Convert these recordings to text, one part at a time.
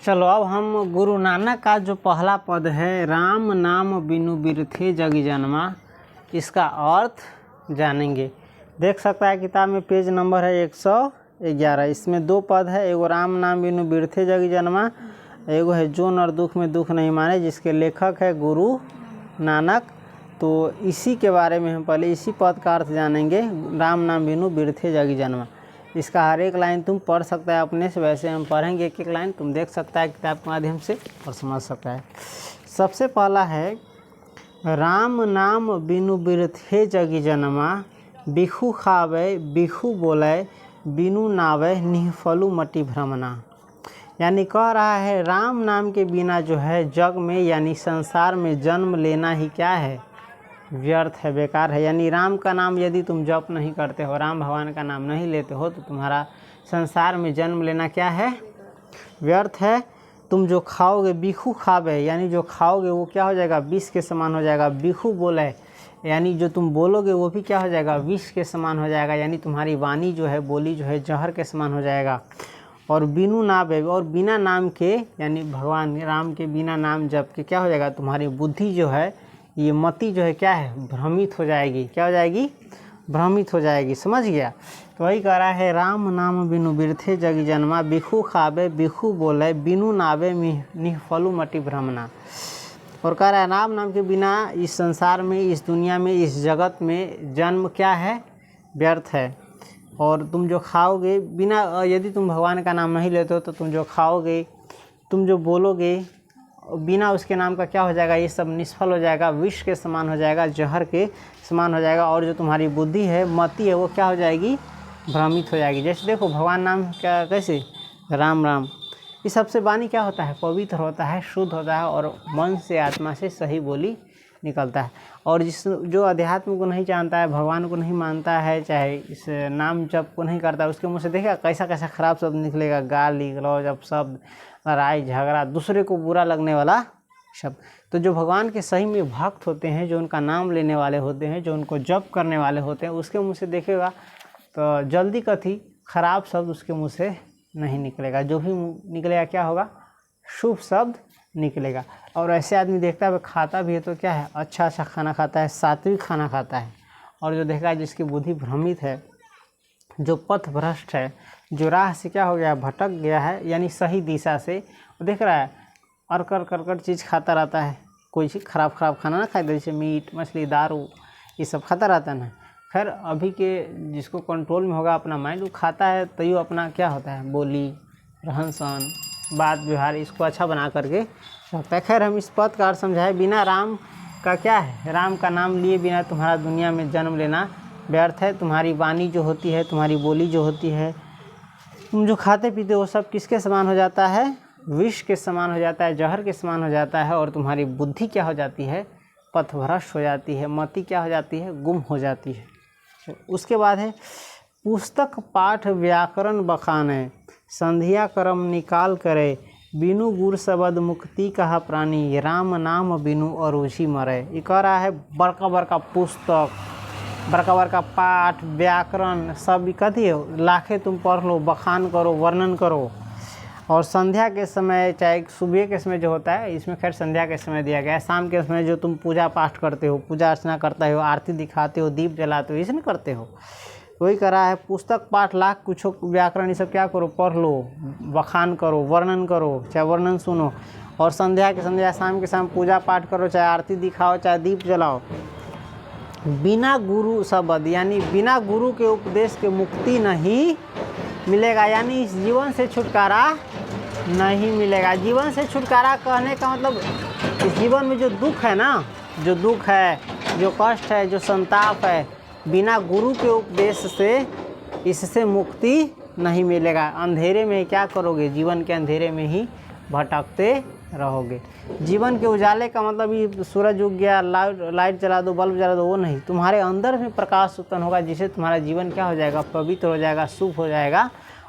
चलो अब हम गुरु नानक का जो पहला पद है, राम नाम बिनु बिरथे जग जन्मा, इसका अर्थ जानेंगे। देख सकता है किताब में पेज नंबर है 111। इसमें दो पद है, एगो राम नाम बिनु बिरथे जग जन्मा, एगो है जो नर दुख में दुख नहीं माने, जिसके लेखक है गुरु नानक। तो इसी के बारे में हम पहले इसी पद का अर्थ जानेंगे, राम नाम बिनु बिरथे जग जन्मा। इसका हर एक लाइन तुम पढ़ सकता है अपने से, वैसे हम पढ़ेंगे एक एक लाइन, तुम देख सकता है किताब के माध्यम से और समझ सकता है। सबसे पहला है, राम नाम बिनु बिरथे जग जन्मा, बिखु खावे बिखु बोले, बिनु नावे निहफलु मति भ्रमना। यानी कह रहा है राम नाम के बिना जो है जग में यानी संसार में जन्म लेना ही क्या है, व्यर्थ है, बेकार है। यानी राम का नाम यदि तुम जप नहीं करते हो, राम भगवान का नाम नहीं लेते हो, तो तुम्हारा संसार में जन्म लेना क्या है, व्यर्थ है। तुम जो खाओगे, बिखु खावे यानी जो खाओगे वो क्या हो जाएगा, विष के समान हो जाएगा। बिखु बोले यानी जो तुम बोलोगे वो भी क्या हो जाएगा, विष के समान हो जाएगा। यानी तुम्हारी वाणी जो है, बोली जो है, जहर के समान हो जाएगा। और बिनु नावे, और बिना नाम के यानी भगवान राम के बिना नाम जप के क्या हो जाएगा, तुम्हारी बुद्धि जो है, ये मति जो है क्या है, भ्रमित हो जाएगी। क्या हो जाएगी, भ्रमित हो जाएगी। समझ गया। तो वही कह रहा है, राम नाम बिनु बिरथे जग जन्मा, बिखु खावे बिखु बोले, बिनु नावे निहफलु मति भ्रमना। और कह रहा है राम नाम के बिना इस संसार में, इस दुनिया में, इस जगत में जन्म क्या है, व्यर्थ है। और तुम जो खाओगे बिना, यदि तुम भगवान का नाम नहीं लेते हो तो तुम जो खाओगे, तुम जो बोलोगे, बिना उसके नाम का क्या हो जाएगा, ये सब निष्फल हो जाएगा, विष के समान हो जाएगा, जहर के समान हो जाएगा। और जो तुम्हारी बुद्धि है, मति है, वो क्या हो जाएगी, भ्रमित हो जाएगी। जैसे देखो भगवान नाम क्या, कैसे राम राम, इस सबसे वाणी क्या होता है, पवित्र होता है, शुद्ध होता है, और मन से आत्मा से सही बोली निकलता है। और जिस जो अध्यात्म को नहीं जानता है, भगवान को नहीं मानता है, चाहे इस नाम जप को नहीं करता, उसके मुँह से देखा कैसा कैसा खराब शब्द निकलेगा, गाली गलौज, अपशब्द, लड़ाई झगड़ा, दूसरे को बुरा लगने वाला शब्द। तो जो भगवान के सही में भक्त होते हैं, जो उनका नाम लेने वाले होते हैं, जो उनको जप करने वाले होते हैं, उसके मुँह से देखेगा तो जल्दी कथी खराब शब्द उसके मुँह से नहीं निकलेगा। जो भी निकलेगा क्या होगा, शुभ शब्द निकलेगा। और ऐसे आदमी देखता है खाता भी है तो क्या है, अच्छा अच्छा खाना खाता है, सात्विक खाना खाता है। और जो देखा है जिसकी बुद्धि भ्रमित है, जो पथ भ्रष्ट है, जो राह से क्या हो गया, भटक गया है, यानी सही दिशा से वो देख रहा है, अरकर करकर चीज़ खाता रहता है, कोई चीज़ खराब खाना ना खाए, जैसे मीट मछली दारू ये सब खाता रहता है ना। खैर अभी के जिसको कंट्रोल में होगा अपना माइंड, वो खाता है तो ये अपना क्या होता है, बोली रहन सहन बात व्यवहार इसको अच्छा बना करके रखता है। खैर हम इस पद का अर्थ समझाए, बिना राम का क्या है, राम का नाम लिए बिना तुम्हारा दुनिया में जन्म लेना व्यर्थ है। तुम्हारी वाणी जो होती है, तुम्हारी बोली जो होती है, तुम जो खाते पीते हो, सब किसके समान हो जाता है, विष के समान हो जाता है, जहर के समान हो जाता है। और तुम्हारी बुद्धि क्या हो जाती है, पथभ्रष्ट हो जाती है, मति क्या हो जाती है, गुम हो जाती है। उसके बाद है, पुस्तक पाठ व्याकरण बखाने, संध्या कर्म निकाल करे, बिनु गुर शब्द मुक्ति कहा प्राणी, राम नाम बिनु अरुचि मरे। ये कह रहा है बड़का बड़का पुस्तक, बड़का बड़का पाठ व्याकरण सब कथी है, लाखे तुम पढ़ लो, बखान करो, वर्णन करो। और संध्या के समय, चाहे सुबह के समय जो होता है, इसमें खैर संध्या के समय दिया गया है, शाम के समय जो तुम पूजा पाठ करते हो, पूजा अर्चना करते हो, आरती दिखाते हो, दीप जलाते हो, इसे नहीं करते हो। वही कह रहा है पुस्तक पाठ लाख कुछ व्याकरण ये सब क्या करो, पढ़ लो, बखान करो, वर्णन करो, चाहे वर्णन सुनो। और संध्या के संध्या, शाम के शाम पूजा पाठ करो, चाहे आरती दिखाओ, चाहे दीप जलाओ। बिना गुरु शब्द यानी बिना गुरु के उपदेश के मुक्ति नहीं मिलेगा, यानी इस जीवन से छुटकारा नहीं मिलेगा। जीवन से छुटकारा कहने का मतलब इस जीवन में जो दुख है ना, जो दुख है, जो कष्ट है, जो संताप है, बिना गुरु के उपदेश से इससे मुक्ति नहीं मिलेगा। अंधेरे में क्या करोगे, जीवन के अंधेरे में ही भटकते रहोगे। जीवन के उजाले का मतलब ये सूरज उग गया, लाइट जला दो, बल्ब जला दो, वो नहीं। तुम्हारे अंदर में प्रकाश उत्पन्न होगा, जिससे तुम्हारा जीवन क्या हो जाएगा, पवित्र हो जाएगा, शुभ हो जाएगा।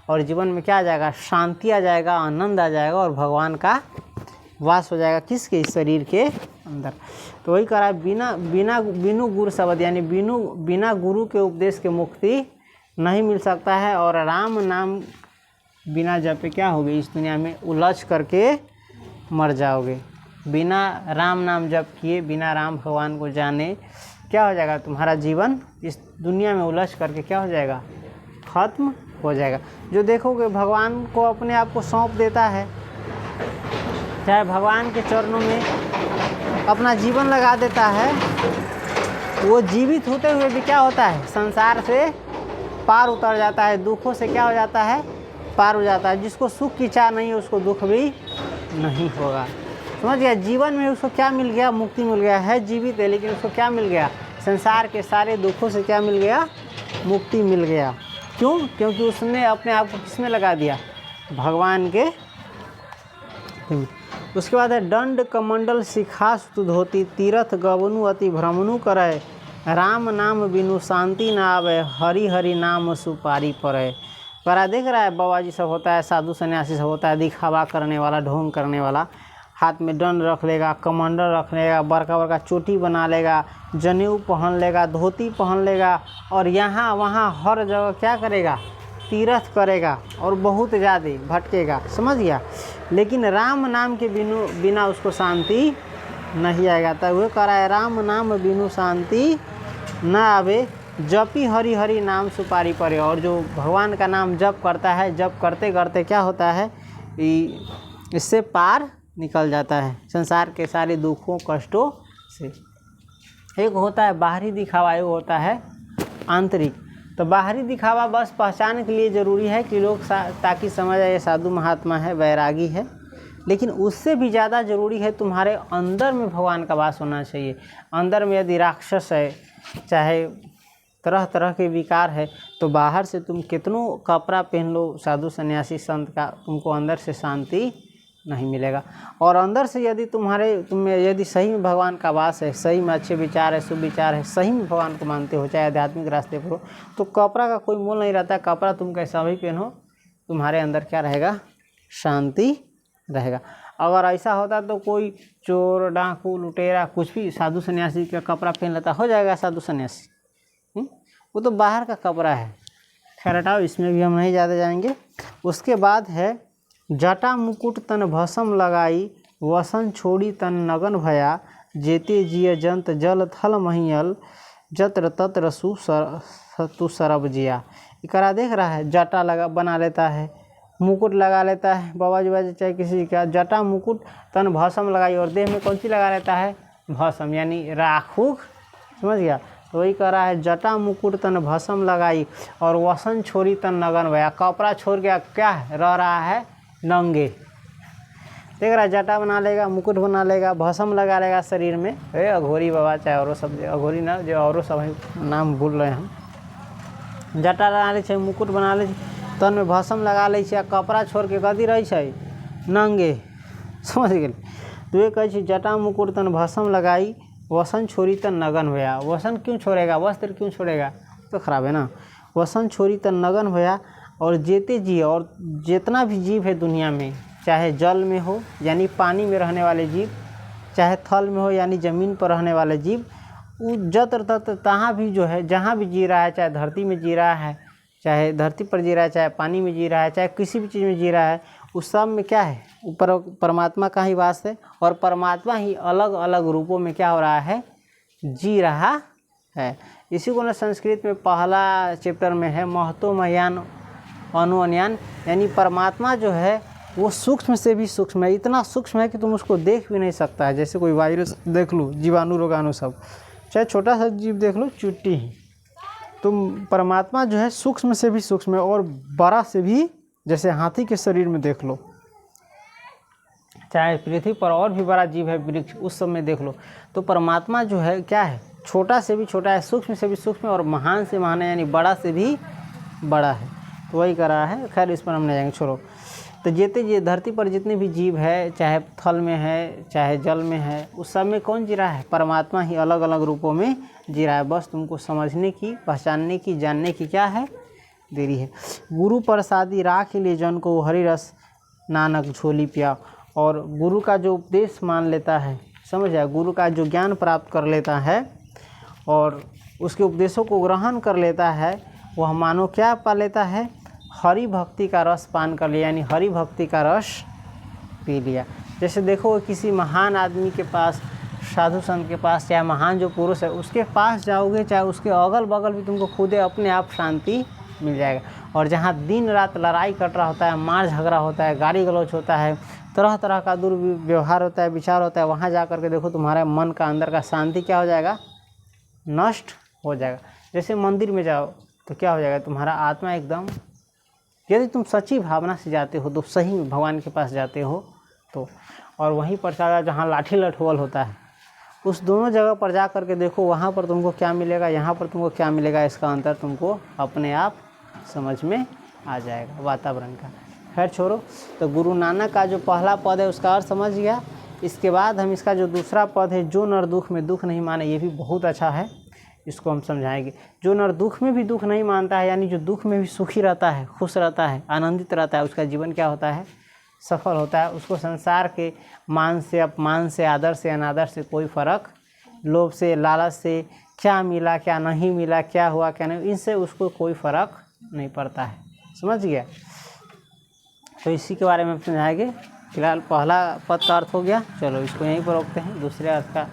और जीवन में क्या आ जाएगा, शांति आ जाएगा, आनंद आ जाएगा, और भगवान का वास हो जाएगा किसके, इस शरीर के अंदर। तो वही कह रहा है बिनु गुरु शब्द यानी बिना गुरु के उपदेश के मुक्ति नहीं मिल सकता है। और राम नाम बिना जपे क्या होगे, इस दुनिया में उलझ करके मर जाओगे। बिना राम नाम जप किए, बिना राम भगवान को जाने क्या हो जाएगा, तुम्हारा जीवन इस दुनिया में उलझ करके क्या हो जाएगा, खत्म हो जाएगा। जो देखोगे भगवान को अपने आप को सौंप देता है, चाहे भगवान के चरणों में अपना जीवन लगा देता है, वो जीवित होते हुए भी क्या होता है, संसार से पार उतर जाता है, दुखों से क्या हो जाता है, पार हो जाता है। जिसको सुख की चाह नहीं है उसको दुख भी नहीं होगा। समझ गया, जीवन में उसको क्या मिल गया, मुक्ति मिल गया है, जीवित है लेकिन उसको क्या मिल गया, संसार के सारे दुखों से क्या मिल गया, मुक्ति मिल गया। क्यों? क्योंकि उसने अपने आप को किसमें लगा दिया, भगवान के। उसके बाद है दंड कमंडल शिखा सुत धोती, तीर्थ गवनु अति भ्रमनु करे, राम नाम बिनु शांति न आवे, हरि हरि नाम सुपारी पड़े। करा देख रहा है, बाबा जी सब होता है, साधु सन्यासी सब होता है, दिखावा करने वाला, ढोंग करने वाला, हाथ में दंड रख लेगा, कमंडल रख लेगा, बड़का बड़का चोटी बना लेगा, जनेऊ पहन लेगा, धोती पहन लेगा, और यहाँ वहाँ हर जगह क्या करेगा, तीर्थ करेगा और बहुत ज़्यादा भटकेगा। समझ गया, लेकिन राम नाम के बिना उसको शांति नहीं आएगा। तब वो कह रहा है राम नाम बिनु शांति न आवे, जपी हरि हरि नाम सुपारी पड़े। और जो भगवान का नाम जप करता है, जप करते करते क्या होता है, इससे पार निकल जाता है संसार के सारे दुखों कष्टों से। एक होता है बाहरी दिखावा, एक होता है आंतरिक। तो बाहरी दिखावा बस पहचान के लिए ज़रूरी है कि लोग ताकि समझ आए ये साधु महात्मा है, वैरागी है, लेकिन उससे भी ज़्यादा ज़रूरी है तुम्हारे अंदर में भगवान का वास होना चाहिए। अंदर में यदि राक्षस है, चाहे तरह तरह के विकार है, तो बाहर से तुम कितनों कपड़ा पहन लो साधु सन्यासी संत का, तुमको अंदर से शांति नहीं मिलेगा। और अंदर से यदि तुम्हें यदि सही में भगवान का वास है, सही में अच्छे विचार है, शुभ विचार है, सही में भगवान को मानते हो, चाहे आध्यात्मिक रास्ते पर हो, तो कपड़ा का कोई मोल नहीं रहता। कपड़ा तुम कैसा भी पहनो, तुम्हारे अंदर क्या रहेगा, शांति रहेगा। अगर ऐसा होता तो कोई चोर, डाकू, लुटेरा कुछ भी साधु सन्यासी का कपड़ा पहन लेता, हो जाएगा साधु सन्यासी। वो तो बाहर का कपड़ा है। खैर हटाओ, इसमें भी हम नहीं ज़्यादा जाएंगे। उसके बाद है जटा मुकुट तन भस्म लगाई, वसन छोड़ी तन नगन भया, जेते जिय जंत जल थल महियल, जत्र तत्र तु सरब जिया। इकरा देख रहा है, जटा बना लेता है, मुकुट लगा लेता है, बाबा जी चाहे किसी का, जटा मुकुट तन भस्म लगाई, और देह में कौन सी लगा लेता है, भस्म यानी राखूक। समझ गया, तो वही कह रहा है जटा मुकुट तन भस्म लगाई, और वसन छोड़ी तन नगन भया, कपड़ा छोड़ के क्या रह रहा है, नंगे। देख रहा है, जटा बना लेगा, मुकुट बना लेगा, भस्म लगा लेगा शरीर में। अघोरी बाबा चाहे और सब, अघोरी ना जो और सब है, नाम भूल रहे हैं हम। जटा लगा लै छै, मुकुट बना लै छै, तन में भस्म लगा लै छै, कपड़ा छोड़ के कथी रहै छै, नंगे। समझ गेल। तो ये कहै छै जटा मुकुट तन भस्म लगाई, वसन छोड़ी तन नगन भया। वसन क्यों छोड़ेगा, वस्त्र क्यों छोड़ेगा, तो खराब है ना। वसन छोड़ी तन नगन भया, और जेते जीव, और जितना भी जीव है दुनिया में, चाहे जल में हो यानी पानी में रहने वाले जीव, चाहे थल में हो यानी ज़मीन पर रहने वाले जीव, वो जत्र तत्र तहाँ भी जो है, जहाँ भी जी रहा है, चाहे धरती में जी रहा है, चाहे धरती पर जी रहा है, चाहे पानी में जी रहा है, चाहे किसी भी चीज़ में जी रहा है, उस सब में क्या है, ऊपर परमात्मा का ही वास है। और परमात्मा ही अलग अलग रूपों में क्या हो रहा है, जी रहा है। इसी को ना संस्कृत में पहला चैप्टर में है महतोमयान अनुअन्यान, यानी परमात्मा जो है वो सूक्ष्म से भी सूक्ष्म है। इतना सूक्ष्म है कि तुम उसको देख भी नहीं सकता है। जैसे कोई वायरस देख लो, जीवाणु रोगाणु सब, चाहे छोटा सा जीव देख लो, चुट्टी ही। तुम परमात्मा जो है सूक्ष्म से भी सूक्ष्म है, और बड़ा से भी, जैसे हाथी के शरीर में देख लो, चाहे पृथ्वी पर और भी बड़ा जीव है वृक्ष, उस सब में देख लो, तो परमात्मा जो है क्या है, छोटा से भी छोटा है, सूक्ष्म से भी सूक्ष्म है, और महान से महान है, यानी बड़ा से भी बड़ा है। तो वही कर रहा है। खैर इस पर हम नहीं जाएंगे, छोड़ो। तो ये धरती पर जितने भी जीव है, चाहे थल में है चाहे जल में है, उस सब में कौन जी रहा है, परमात्मा ही अलग अलग रूपों में जी रहा है। बस तुमको समझने की, पहचानने की, जानने की क्या है, देरी है। गुरु प्रसादी राख ले जन को, हरि रस नानक झोली पिया। और गुरु का जो उपदेश मान लेता है, समझ जाए, गुरु का जो ज्ञान प्राप्त कर लेता है और उसके उपदेशों को ग्रहण कर लेता है, वह मानो क्या पा लेता है, हरि भक्ति का रस पान कर लिया, यानी हरि भक्ति का रस पी लिया। जैसे देखो किसी महान आदमी के पास, साधु संत के पास, चाहे महान जो पुरुष है उसके पास जाओगे, चाहे उसके अगल बगल भी तुमको खुद अपने आप शांति मिल जाएगा। और जहाँ दिन रात लड़ाई कट रहा होता है, मार झगड़ा होता है, गाली गलौज होता है, तरह तरह का दुर्व्यवहार होता है, विचार होता है, वहाँ जा कर के देखो तुम्हारा मन का अंदर का शांति क्या हो जाएगा, नष्ट हो जाएगा। जैसे मंदिर में जाओ तो क्या हो जाएगा, तुम्हारा आत्मा एकदम, यदि तुम सच्ची भावना से जाते हो तो सही में भगवान के पास जाते हो तो, और वहीं पर चला जहाँ लाठी लठोल होता है, उस दोनों जगह पर जा कर के देखो वहाँ पर तुमको क्या मिलेगा, यहाँ पर तुमको क्या मिलेगा, इसका अंतर तुमको अपने आप समझ में आ जाएगा वातावरण का। खैर छोड़ो, तो गुरु नानक का जो पहला पद है उसका अर्थ समझ गया। इसके बाद हम इसका जो दूसरा पद है, जो नर दुख में दुख नहीं माने, ये भी बहुत अच्छा है, इसको हम समझाएंगे। जो नर दुख में भी दुख नहीं मानता है, यानी जो दुख में भी सुखी रहता है, खुश रहता है, आनंदित रहता है, उसका जीवन क्या होता है, सफल होता है। उसको संसार के मान से, अपमान से, आदर से, अनादर से कोई फ़र्क, लोभ से, लालच से, क्या मिला क्या नहीं मिला, क्या हुआ क्या नहीं, इनसे उसको कोई फ़र्क नहीं पड़ता है। समझ गया? तो इसी के बारे में हम समझाएंगे। फिलहाल पहला पद का अर्थ हो गया, चलो इसको यहीं पर रोकते हैं, दूसरे अर्थ का